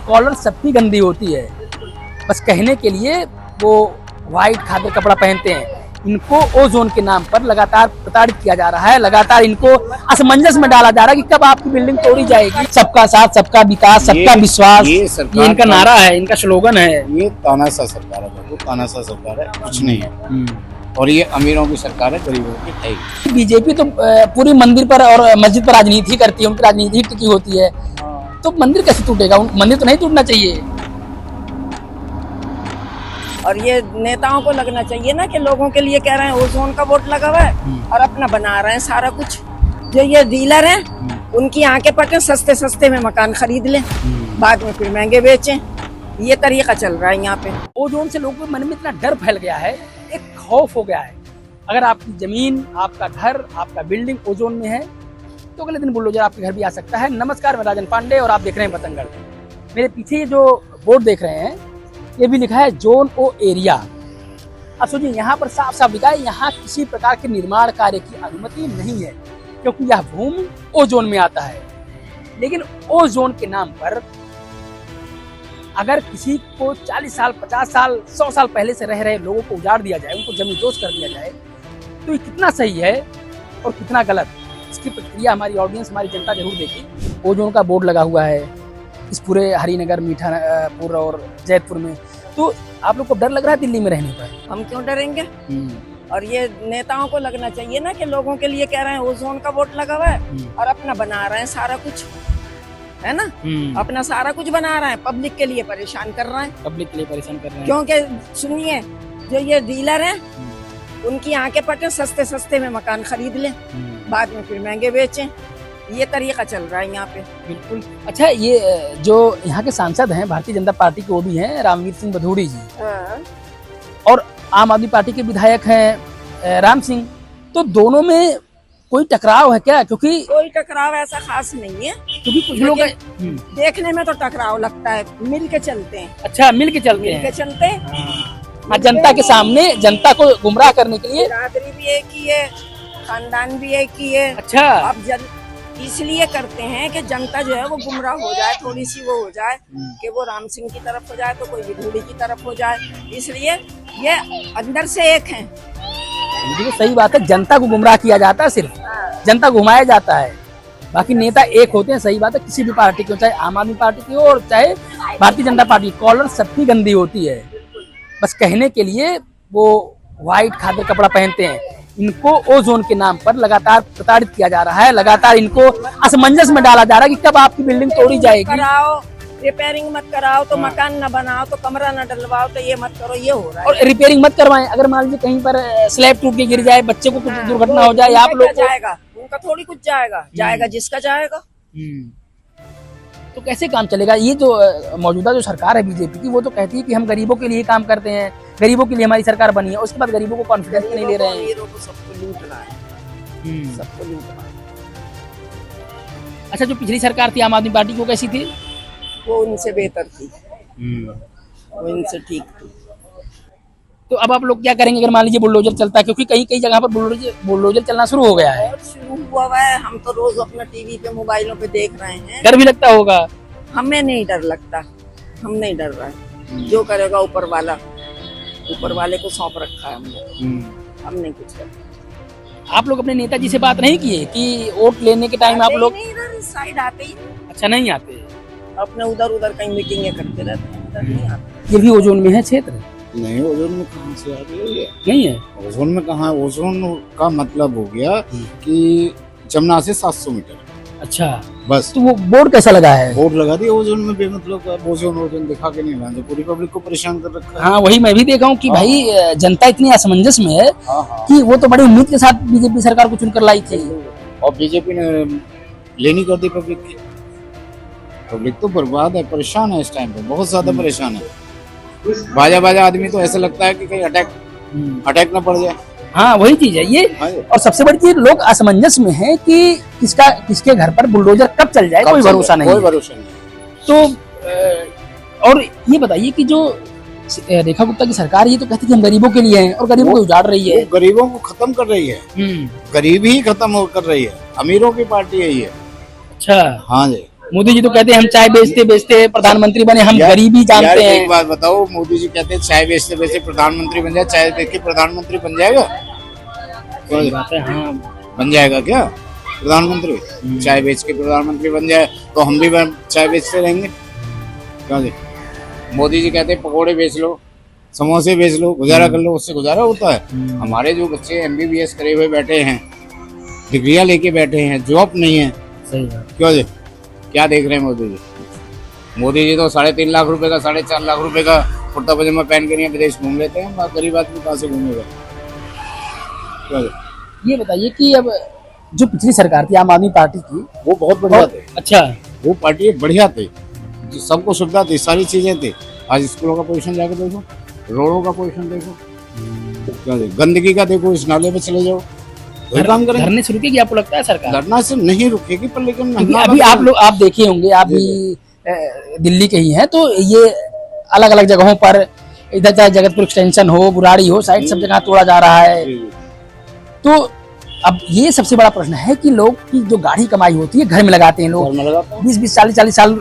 Collar सबकी गंदी होती है, बस कहने के लिए वो व्हाइट खादर कपड़ा पहनते हैं। इनको ओजोन के नाम पर लगातार प्रताड़ित किया जा रहा है, लगातार इनको असमंजस में डाला जा रहा है कि कब आपकी बिल्डिंग तोड़ी जाएगी। सबका साथ, सबका विकास, सबका विश्वास, ये इनका नारा है, इनका स्लोगन है। ये तानाशाह सरकार है, वो तानाशाह सरकार है, कुछ नहीं है। और ये अमीरों की सरकार है, गरीबों की है। बीजेपी तो पूरी मंदिर पर और मस्जिद पर राजनीति करती है, उनकी राजनीति टिकी होती है, तो मंदिर कैसे टूटेगा? मंदिर तो नहीं टूटना चाहिए। और ये नेताओं को लगना चाहिए ना कि लोगों के लिए कह रहे हैं ओजोन का वोट लगा हुआ है और अपना बना रहे हैं सारा कुछ। जो ये डीलर हैं उनकी आंखें पटे, सस्ते सस्ते में मकान खरीद लें, बाद में फिर महंगे बेचें। ये तरीका चल रहा है यहाँ पे। ओजोन से लोगों के मन में इतना डर फैल गया है, एक खौफ हो गया है। अगर आपकी जमीन, आपका घर, आपका बिल्डिंग ओजोन में है तो अगले दिन बुलडोजर आपके घर भी आ सकता है। नमस्कार, मैं राजन पांडे और आप देख रहे हैं पतंगगढ़। मेरे पीछे ये जो बोर्ड देख रहे हैं ये भी लिखा है जोन ओ एरिया। अब सोचिए, यहाँ पर साफ साफ लिखा है यहाँ किसी प्रकार के निर्माण कार्य की अनुमति नहीं है, क्योंकि यह भूमि ओ जोन में आता है। लेकिन ओ जोन के नाम पर अगर किसी को 40 साल, 50 साल, 100 साल पहले से रह रहे लोगों को उजाड़ दिया जाए, उनको जमींदोज कर दिया जाए, तो ये कितना सही है और कितना गलत, इसकी प्रतिक्रिया हमारी ऑडियंस, हमारी जनता जरूर देगी। ओ जोन का बोर्ड लगा हुआ है इस पूरे हरिनगर, मीठापुर और जैतपुर में, तो आप लोग को डर लग रहा है दिल्ली में रहने पर? हम क्यों डरेंगे? और ये नेताओं को लगना चाहिए ना कि लोगों के लिए कह रहे हैं ओजोन का वोट लगा हुआ है और अपना बना रहे हैं सारा कुछ, है ना? अपना सारा कुछ बना रहे हैं, पब्लिक के लिए परेशान कर रहे हैं। पब्लिक के लिए परेशान कर रहे हैं, क्योंकि सुनिए, जो ये डीलर हैं उनकी आंखें पटे, सस्ते सस्ते में मकान खरीद लें, बाद में फिर महंगे बेचें। ये तरीका चल रहा है यहाँ पे। बिल्कुल। अच्छा, ये जो यहाँ के सांसद हैं भारतीय जनता पार्टी के, वो भी हैं रामवीर सिंह भदौड़ी जी, और आम आदमी पार्टी के विधायक हैं राम सिंह, तो दोनों में कोई टकराव है क्या? क्योंकि कोई टकराव ऐसा खास नहीं है, क्योंकि कुछ लोग देखने में तो टकराव लगता है, मिल के चलते हैं। अच्छा, मिल के चलते हैं, चलते हैं। हाँ, जनता के सामने जनता को गुमराह करने के लिए। बिरादरी भी एक ही है, खानदान भी एक ही है। अच्छा, अब इसलिए करते हैं कि जनता जो है वो गुमराह हो जाए, थोड़ी सी वो हो जाए कि वो राम सिंह की तरफ हो जाए तो कोई भदौड़ी की तरफ हो जाए, इसलिए ये अंदर से एक हैं। तो सही बात है, जनता को गुमराह किया जाता है, सिर्फ जनता घुमाया जाता है, बाकी नेता एक होते हैं। सही बात है, किसी भी पार्टी की, चाहे आम आदमी पार्टी की हो और चाहे भारतीय जनता पार्टी, कॉलर सबकी गंदी होती है, बस कहने के लिए वो व्हाइट खादर कपड़ा पहनते हैं। इनको ओजोन के नाम पर लगातार प्रताड़ित किया जा रहा है, लगातार इनको असमंजस में डाला जा रहा है कि कब आपकी बिल्डिंग तोड़ी जाएगी। कराओ, रिपेयरिंग मत कराओ तो मकान न बनाओ, तो कमरा न डलवाओ तो ये मत करो, ये हो रहा है। और रिपेयरिंग मत करवाएं, अगर मान लीजिए कहीं पर स्लैब टूट के गिर जाए, बच्चे को कुछ दुर्घटना हो जाए, आप लोग जाएगा, उनका थोड़ी कुछ जाएगा जिसका जाएगा। तो कैसे काम चलेगा? ये जो मौजूदा जो सरकार है बीजेपी की, वो तो कहती है कि हम गरीबों के लिए काम करते हैं, गरीबों के लिए हमारी सरकार बनी है, उसके बाद गरीबों को कॉन्फिडेंस नहीं ले रहे हैं। सबको लूटना है, सबको लूटना है। अच्छा, जो पिछली सरकार थी आम आदमी पार्टी की, वो कैसी थी? वो उनसे बेहतर थी, वो इनसे ठीक थी। तो अब आप लोग क्या करेंगे अगर मान लीजिए बुलडोजर चलता है? क्योंकि कई कई जगह पर बुलडोजर चलना शुरू हो गया है। शुरू हुआ है, हम तो रोज अपना टीवी पे, मोबाइलों पे देख रहे हैं। डर भी लगता होगा? हमें नहीं डर लगता, हम नहीं डर रहे। जो करेगा ऊपर वाले को सौंप रखा है हमने, हम नहीं कुछ करते। आप लोग अपने नेताजी से बात नहीं किए कि वोट लेने के टाइम आप लोग? इधर साइड आते ही। अच्छा, नहीं आते, अपने उधर कहीं मीटिंगें करते रहते हैं, इधर नहीं आते। ये भी ओजोन में है क्षेत्र? नहीं, ओजोन में कहाँ से आ गया? नहीं है ओजोन में कहाँ? ओजोन का मतलब हो गया कि जमुना से 700 मीटर। अच्छा, बस। तो वो बोर्ड कैसा लगा है? बोर्ड लगा दिया ओजोन में, बेमतलब ओजोन दिखा के नहीं लाते, पूरी पब्लिक को परेशान कर रखा है। हाँ, वही मैं भी देखा हूँ कि भाई जनता इतनी असमंजस में है कि वो तो बड़ी उम्मीद के साथ बीजेपी सरकार को चुनकर लाई थी, और बीजेपी ने लेनी कर दी पब्लिक की। पब्लिक तो बर्बाद है, परेशान है इस टाइम पे, बहुत ज्यादा परेशान है। बाजा आदमी तो ऐसा लगता है कि कहीं अटैक ना पड़ जाए। हाँ, वही चीज है ये। और सबसे बड़ी चीज, लोग असमंजस में है कि किसके घर पर बुलडोजर कब चल जाए, कोई भरोसा नहीं। तो और ये बताइए कि जो रेखा गुप्ता की सरकार, ये तो कहती थी हम गरीबों के लिए हैं, और गरीबों को उजाड़ रही है, गरीबों को खत्म कर रही है। गरीबी ही खत्म कर रही है, अमीरों की पार्टी है ये। अच्छा, हाँ जी। मोदी जी तो कहते हैं हम चाय बेचते बेचते प्रधानमंत्री बने, हम गरीबी यार जानते हैं। एक बात बताओ, मोदी जी कहते हैं चाय बेचते बेचते प्रधानमंत्री बन जाए, चाय बेच के प्रधानमंत्री बन जाएगा? सही बात है, हाँ। बन जाएगा क्या प्रधानमंत्री? चाय बेच के प्रधानमंत्री बन जाए तो हम भी चाय बेचते रहेंगे क्या जी? मोदी जी कहते हैं पकोड़े बेच लो, समोसे बेच लो, गुजारा कर लो, उससे गुजारा होता है? हमारे जो बच्चे MBBS करे हुए बैठे हैं, डिग्रियां लेके बैठे हैं, जॉब नहीं है, सही बात। क्यों जी? क्या देख रहे हैं मोदी जी? मोदी जी तो 3.5 लाख रुपए का, 4.5 लाख रुपए का कुर्ता पजामा पहन के नहीं विदेश घूम लेते हैं, गरीब आदमी कहाँ से घूमेगा? क्या जी? ये बताइए कि अब जो पिछली सरकार थी आम आदमी पार्टी की, वो बहुत बढ़िया थे। अच्छा, वो पार्टी बढ़िया थी, सबको सुविधा थी, सारी चीजें थी। आज स्कूलों का पोजीशन जाके देखो, रोडों का पोजीशन देखो, क्या जी? गंदगी का देखो, इस नाले पे चले जाओ, वही काम करेंगे। धरने से रुकेगी आपको लगता है सरकार? धरना से नहीं रुकेगी, पर लेकिन क्योंकि अभी आप देखे होंगे, आप भी दिल्ली के ही हैं, तो ये अलग अलग जगहों पर, इधर चाहे जगतपुर एक्सटेंशन हो, बुराड़ी हो, साइड सब जगह तोड़ा जा रहा है। तो अब ये सबसे बड़ा प्रश्न है कि लोग की जो गाढ़ी कमाई होती है घर में लगाते हैं लोग, 20-20 40 साल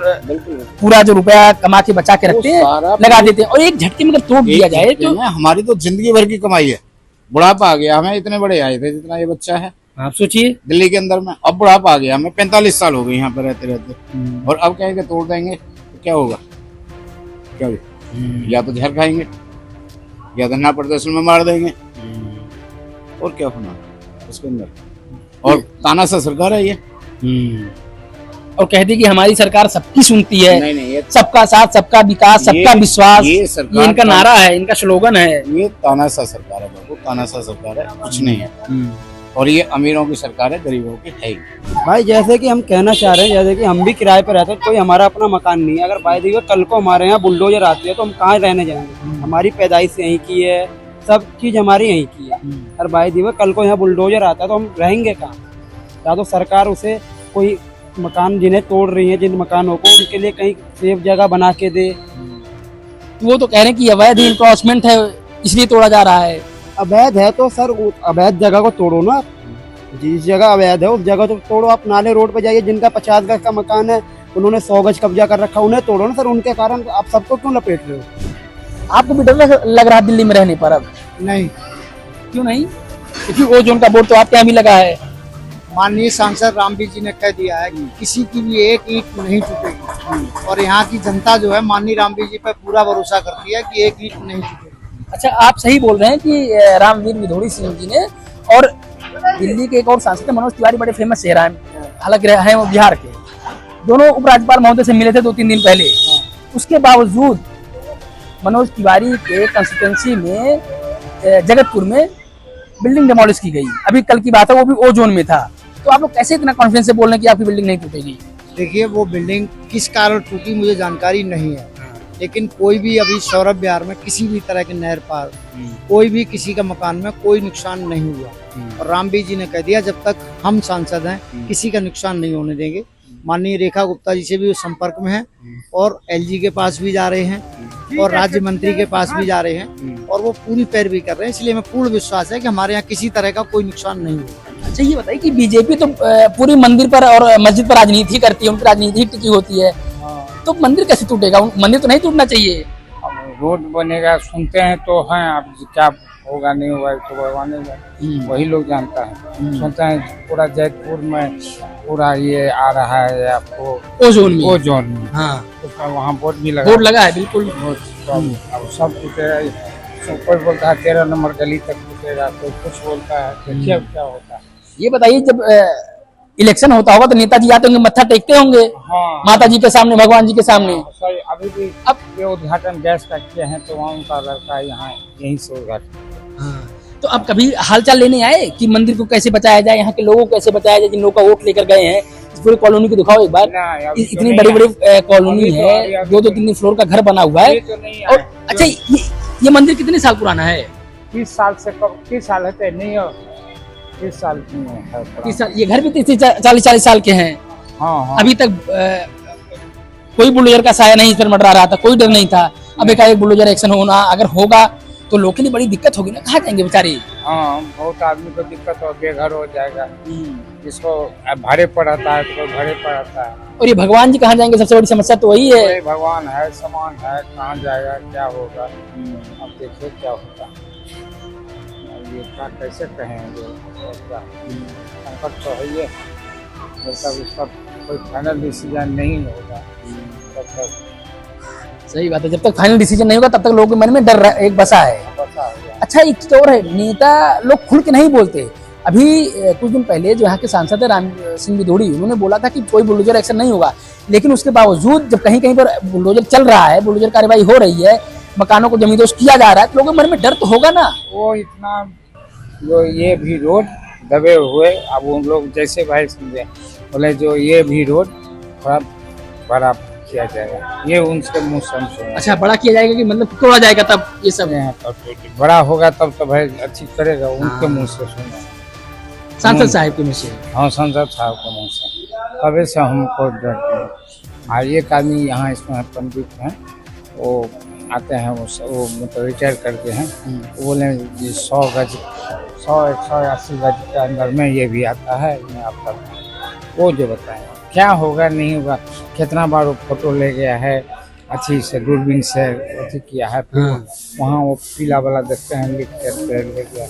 पूरा जो रुपया कमा के बचा के रखते हैं, लगा देते हैं, और एक झटके में अगर तोड़ दिया जाए तो हमारी तो जिंदगी भर की कमाई है। बुढ़ापा आ गया, हमें इतने बड़े आए थे जितना ये बच्चा है, आप सोचिए दिल्ली के अंदर में। अब बुढ़ापा आ गया, हमें 45 साल हो गए यहाँ पर रहते रहते, और अब कहेंगे तोड़ देंगे तो क्या होगा? क्या या तो जहर खाएंगे या धरना प्रदर्शन में मार देंगे, और क्या होना उसके अंदर? और तानाशाह सरकार है ये। और कहती कि हमारी सरकार सबकी सुनती है, नहीं ये सबका साथ, सबका विकास, सबका विश्वास, ये इनका नारा है, इनका स्लोगन है। ये तानाशाह सरकार है बाबू, तानाशाह सरकार है, कुछ नहीं है। और ये अमीरों की सरकार है, गरीबों की है ही। भाई जैसे कि हम कहना चाह रहे हैं, जैसे कि हम भी किराए पर रहते हैं, कोई हमारा अपना मकान नहीं है। अगर बाय दी कल को हमारे यहाँ बुलडोजर आती है तो हम कहाँ रहने जाएंगे? हमारी पैदाइश यहीं की है, सब चीज हमारी यहीं की है। और बाय दी कल को यहाँ बुलडोजर आता है तो हम रहेंगे कहाँ? या तो सरकार उसे कोई मकान जिन्हें तोड़ रही है, जिन मकानों को, उनके लिए कहीं सेफ जगह बना के दे। वो तो कह रहे हैं कि अवैध इनक्रोचमेंट है इसलिए तोड़ा जा रहा है। अवैध है तो सर अवैध जगह को तोड़ो ना, जिस जगह अवैध है उस जगह तो तोड़ो। आप नाले रोड पे जाइए, जिनका 50 गज का मकान है उन्होंने 100 गज कब्जा कर रखा, उन्हें तोड़ो ना सर। उनके कारण आप सबको क्यों लपेट रहे हो? आपको भी डर लग रहा है दिल्ली में रहने पर अब? नहीं, क्यों नहीं? क्योंकि ओजोन का बोर्ड तो आपके यहाँ भी लगा है। माननीय सांसद रामवीर जी ने कह दिया है कि किसी की भी एक ईंट नहीं टूटेगी, और यहाँ की जनता जो है माननीय रामवीर जी पर पूरा भरोसा करती है कि एक ईंट नहीं टूटेगी। अच्छा, आप सही बोल रहे हैं कि रामवीर विधोड़ी सिंह जी ने, और दिल्ली के एक और सांसद मनोज तिवारी बड़े फेमस चेहरा है, हालांकि है वो बिहार के, दोनों उपराज्यपाल महोदय से मिले थे 2-3 दिन पहले। उसके बावजूद मनोज तिवारी के कंस्टिट्यूंसी में जगतपुर में बिल्डिंग डिमोलिश की गई। अभी कल की बात है, वो भी ओजोन में था। तो आप लोग कैसे इतना कॉन्फिडेंस से बोल रहे हैं कि आपकी बिल्डिंग नहीं टूटेगी? देखिए, वो बिल्डिंग किस कारण टूटी मुझे जानकारी नहीं है, लेकिन कोई भी अभी सौरभ विहार में किसी भी तरह के नहर पार कोई भी किसी का मकान में कोई नुकसान नहीं हुआ। और रामवीर जी ने कह दिया जब तक हम सांसद हैं किसी का नुकसान नहीं होने देंगे। माननीय रेखा गुप्ता जी से भी वो संपर्क में हैं, और LG के पास भी जा रहे हैं, और राज्य मंत्री के पास भी जा रहे हैं, और वो पूरी पैरवी कर रहे हैं। इसलिए हमें पूर्ण विश्वास है कि हमारे यहाँ किसी तरह का कोई नुकसान नहीं होगा। अच्छा, ये बताइए कि बीजेपी तो पूरी मंदिर पर और मस्जिद पर राजनीति करती है, उनकी राजनीति टिकी होती है, तो मंदिर कैसे टूटेगा? मंदिर तो नहीं टूटना चाहिए। रोड बनेगा सुनते हैं तो हैं, अब क्या होगा नहीं होगा तो भगवान वही लोग जानता है। सुनते हैं पूरा जयपुर में पूरा ये आ रहा है आपको ओजोन में। ओजोन में, हाँ, उसका वहाँ बोर्ड भी लगा, बोर्ड लगा है बिल्कुल। अब सब टूटेगा। कोई बोलता है 13 नंबर गली तक टूटेगा, कोई कुछ बोलता है, देखिए क्या होता है। ये बताइए, जब इलेक्शन होता होगा तो नेताजी आते होंगे, मत्था टेकते होंगे माता जी के सामने, भगवान जी के सामने। सही, अभी भी अब ये उद्घाटन गैस का किए हैं तो वहाँ उनका लड़का यहाँ यहीं से उद्घाटन। तो अब कभी हालचाल लेने आए कि मंदिर को कैसे बचाया जाए, यहाँ के लोगों को कैसे बचाया जाए, जिन लोगों का वोट लेकर गए हैं? इस पूरी कॉलोनी को दिखाओ एक बार, इतनी बड़ी बड़ी कॉलोनी है, 2-3 फ्लोर का घर बना हुआ है। और अच्छा, ये मंदिर कितने साल पुराना है? 30 साल से कम, 30 साल है नहीं, 30 साल है। 30 साल। ये घर भी 30-40 साल के हैं। हाँ। अभी तक कोई बुलडोजर का साया नहीं इस पर मंडरा रहा था, कोई डर नहीं था। अब एकाएक बुलडोजर एक्शन होना, अगर होगा तो लोगों के लिए बड़ी दिक्कत होगी ना, कहाँ जाएंगे बेचारे। हाँ, बहुत आदमी को दिक्कत हो, बेघर हो जाएगा। जिसको भाड़े पर रहता है तो भाड़े पर रहता है। और ये भगवान जी कहाँ जाएंगे, सबसे बड़ी समस्या तो वही है। कोई भगवान है, समान है, कहाँ जाएगा, क्या होगा, अब देखिए क्या होगा। अब ये क्या कैसे कहेंगे, संकट तो है ये। जब तक उसका कोई फाइनल डिसीजन नहीं होगा तब तक सही बात है, जब तक फाइनल डिसीजन नहीं होगा तब तक लोगों के मन में डर एक बसा है। बचा होगा। अच्छा, एक चीज और है, नेता लोग खुल के नहीं बोलते। अभी कुछ दिन पहले जो यहाँ के सांसद है राम सिंह बिदोड़ी, उन्होंने बोला था कि कोई बुलडोजर एक्शन नहीं होगा, लेकिन उसके बावजूद जब कहीं कहीं पर बुलडोजर चल रहा है, बुलडोजर कार्रवाई हो रही है, मकानों को जमींदोज किया जा रहा है, तो लोगों के मन में डर तो होगा ना। वो इतना जो ये भी रोड दबे हुए, अब उन लोग जैसे भाई समझे बोले जो ये भी रोड थोड़ा बड़ा किया जाएगा, ये उनसे मुँह से हम सुने। अच्छा, बड़ा किया जाएगा कि मतलब तोड़ा जाएगा तब ये सब है। बड़ा होगा तब तो भाई अच्छी करेगा, उनके मुँह से सुना। सांसद साहब के मुँह से। हाँ, सांसद साहब के मुँह से तभी से हमको डर। और एक आदमी यहाँ इसमें पंडित हैं, वो आते हैं, वो मतलब रिटायर करते हैं, वो बोले 100 गज 180 गज के अंदर में ये भी आता है, मैं आपका वो जो बताएं क्या होगा नहीं होगा। कितना बार वो फोटो ले गया है, अच्छी से दूरबीन से अथी किया है, फिर वहाँ वो पीला वाला देखते हैं लिख कर ले गया,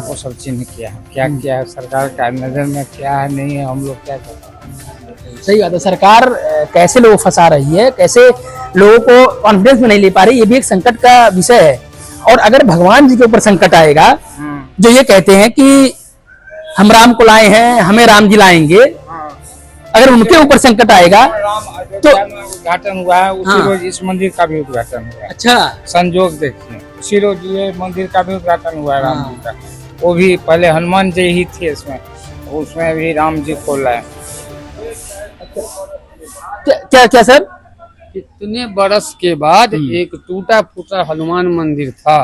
वो सब चिन्ह किया है, क्या किया है, सरकार का नज़र में क्या है नहीं है, हम लोग क्या करते हैं। सही बात है, सरकार कैसे लोग फंसा रही है, कैसे लोगों को कॉन्फिडेंस में नहीं ले पा रही, ये भी एक संकट का विषय है। और अगर भगवान जी के ऊपर संकट आएगा, जो ये कहते हैं कि हम राम को लाए हैं, हमें राम जी लाएंगे, अगर उनके ऊपर संकट आएगा तो उद्घाटन हुआ है उसी रोज इस मंदिर का भी उद्घाटन हुआ है। अच्छा, संजोग देखिए, उसी रोज ये मंदिर का भी उद्घाटन हुआ है राम जी का। वो भी पहले हनुमान जी ही थे इसमें, उसमें भी राम जी को लाए। क्या क्या सर? कितने बरस के बाद एक टूटा फूटा हनुमान मंदिर था,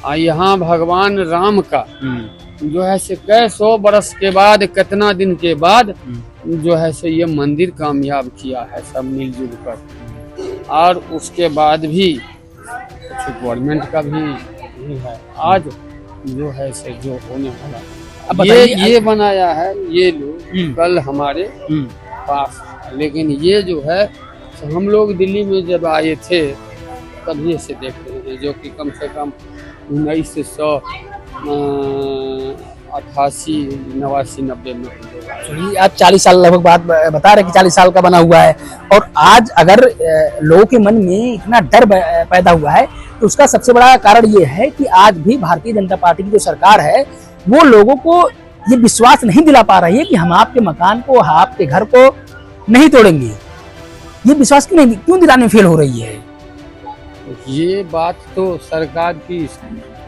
और यहाँ भगवान राम का जो है से कई 100 बरस के बाद, कितना दिन के बाद जो है से ये मंदिर कामयाब किया है सब मिलजुल कर। और उसके बाद भी कुछ गवर्नमेंट का भी है आज जो है से जो होने वाला ये बनाया है ये लोग कल हमारे पास। लेकिन ये जो है हम लोग दिल्ली में जब आए थे तभी से देख रहे हैं, जो कि कम से कम 1988, 89, 90 में। चलिए, आप 40 साल लगभग बात बता रहे कि 40 साल का बना हुआ है, और आज अगर लोगों के मन में इतना डर पैदा हुआ है तो उसका सबसे बड़ा कारण ये है कि आज भी भारतीय जनता पार्टी की जो सरकार है वो लोगों को ये विश्वास नहीं दिला पा रही है कि हम आपके मकान को, आपके घर को नहीं तोड़ेंगे। ये विश्वास क्यों दिलाने में फेल हो रही है? ये बात तो सरकार की,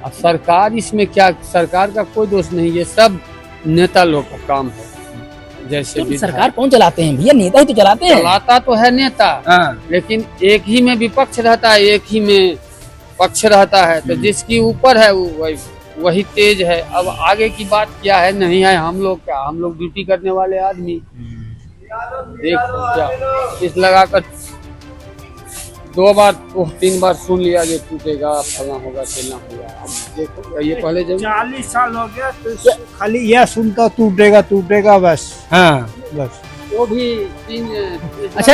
अब सरकार इसमें क्या, सरकार का कोई दोष नहीं, ये सब नेता लोग का काम है। जैसे तो सरकार कौन चलाते हैं भैया? नेता ही तो चलाते हैं। चलाता तो है नेता, लेकिन एक ही में विपक्ष रहता है, एक ही में पक्ष रहता है, तो जिसकी ऊपर है वही तेज है। अब आगे की बात क्या है नहीं है, हम लोग ड्यूटी करने वाले आदमी देख क्या इस लगाकर 2 बार 3 बार सुन लिया ये टूटेगा, फलना होगा, चलना होगा। अब देखो ये पहले जब 40 साल हो गया तो खाली यह सुनता टूटेगा टूटेगा बस। बस वो भी 3। अच्छा,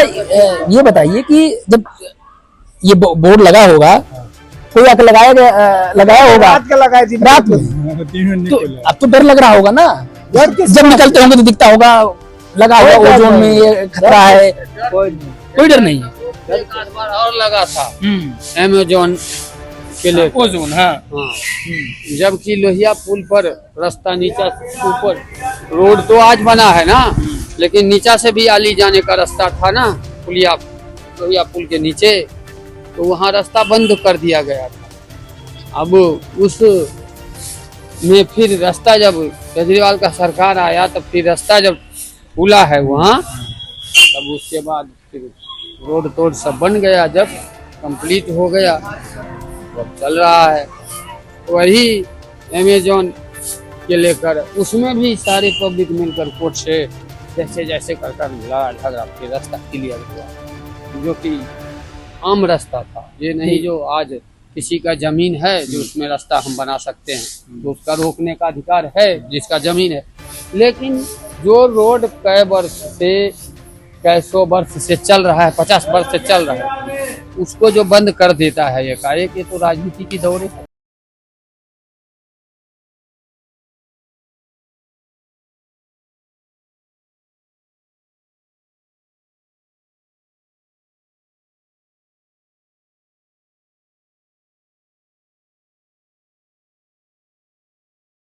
ये बताइए कि जब ये बोर्ड लगा होगा, कोई आके लगाया होगा रात का लगाई थी, रात में, तो अब तो डर लग रहा होगा ना, जब निकलते होंगे तो दिखता होगा लगा हुआ ओजोन में ये खतरा है, कोई डर नहीं है। एक आध बार और लगा था अमेजोन के लिए ओजोन, हाँ। जबकि लोहिया पुल पर रास्ता नीचा ऊपर रोड तो आज बना है ना, लेकिन नीचा से भी आली जाने का रास्ता था ना लोहिया पुल के नीचे, तो वहाँ रास्ता बंद कर दिया गया था। अब उस में फिर रास्ता जब केजरीवाल का सरकार आया तब फिर रास्ता जब खुला है वहाँ, तब उसके बाद फिर रोड तोड़ सब बन गया, जब कंप्लीट हो गया वो चल रहा है। वही अमेजोन के लेकर उसमें भी सारे पब्लिक मिलकर कोर्ट से जैसे कर लड़ा झगड़ा फिर रास्ता क्लियर हुआ, जो कि आम रास्ता था, ये नहीं जो आज किसी का जमीन है जो उसमें रास्ता हम बना सकते हैं, तो उसका रोकने का अधिकार है जिसका जमीन है। लेकिन जो रोड कई वर्ष से, कई सौ वर्ष से चल रहा है, 50 वर्ष से चल रहा है, उसको जो बंद कर देता है एकाएक, ये तो राजनीति की दौड़ है।